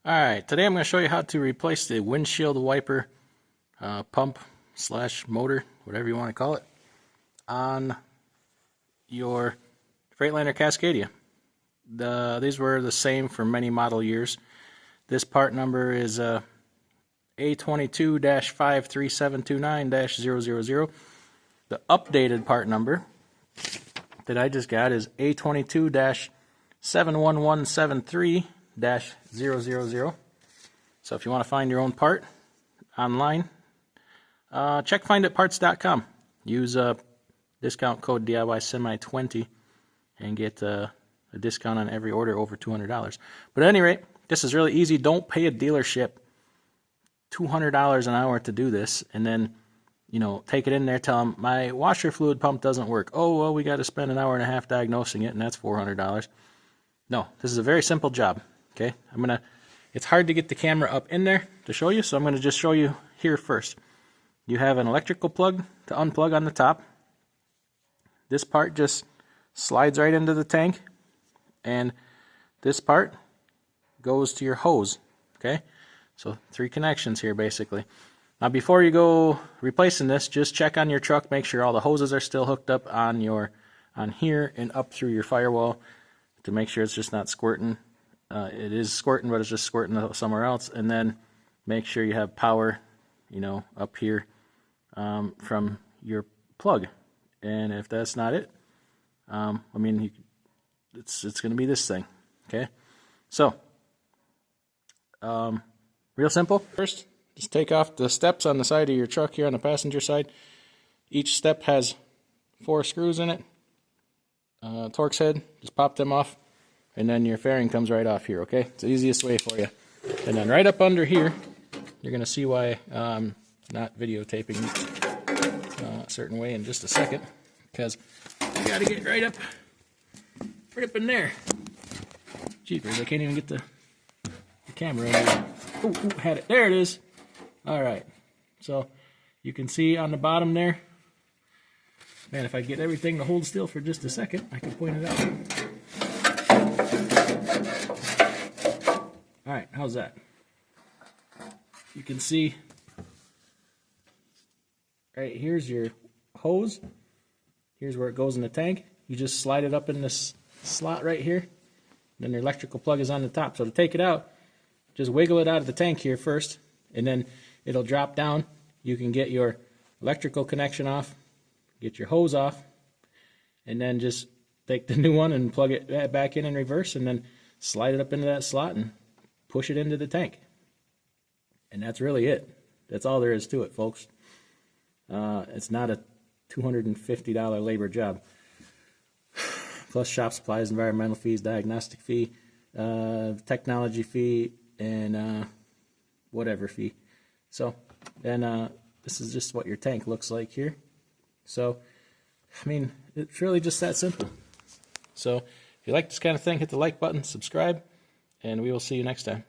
Alright, today I'm going to show you how to replace the windshield wiper pump slash motor, whatever you want to call it, on your Freightliner Cascadia. These were the same for many model years. This part number is A22-53729-000. The updated part number that I just got is A22-71173-000. So if you want to find your own part online, check finditparts.com. Use discount code DIYSemi20 and get a discount on every order over $200. But at any rate, this is really easy. Don't pay a dealership $200 an hour to do this and then, take it in there, tell them my washer fluid pump doesn't work. Oh, well, we got to spend an hour and a half diagnosing it, and that's $400. No, this is a very simple job. Okay, it's hard to get the camera up in there to show you, so I'm going to just show you here first. You have an electrical plug to unplug on the top. This part just slides right into the tank, and this part goes to your hose. Okay, so 3 connections here basically. Now before you go replacing this, just check on your truck, make sure all the hoses are still hooked up on here and up through your firewall to make sure it's just not squirting. It is squirting, but it's just squirting somewhere else. And then make sure you have power, up here from your plug. And if that's not it, it's going to be this thing. Okay, so real simple. First, just take off the steps on the side of your truck here on the passenger side. Each step has 4 screws in it. Torx head, just pop them off, and then your fairing comes right off here, okay? It's the easiest way for you. And then right up under here, you're going to see why I'm not videotaping a certain way in just a second, because you got to get right up in there. Jeepers, I can't even get the camera in there. Ooh, had it. There it is. All right. So you can see on the bottom there. Man, if I get everything to hold still for just a second, I can point it out. All right, how's that? You can see right here's your hose. Here's where it goes in the tank. You just slide it up in this slot right here. Then your electrical plug is on the top. So to take it out, just wiggle it out of the tank here first, and then it'll drop down. You can get your electrical connection off, get your hose off, and then just take the new one and plug it back in reverse, and then slide it up into that slot and push it into the tank. And that's really it. That's all there is to it, folks. It's not a $250 labor job. Plus shop supplies, environmental fees, diagnostic fee, technology fee, and whatever fee. So then this is just what your tank looks like here. So, it's really just that simple. So, if you like this kind of thing, hit the like button, subscribe, and we will see you next time.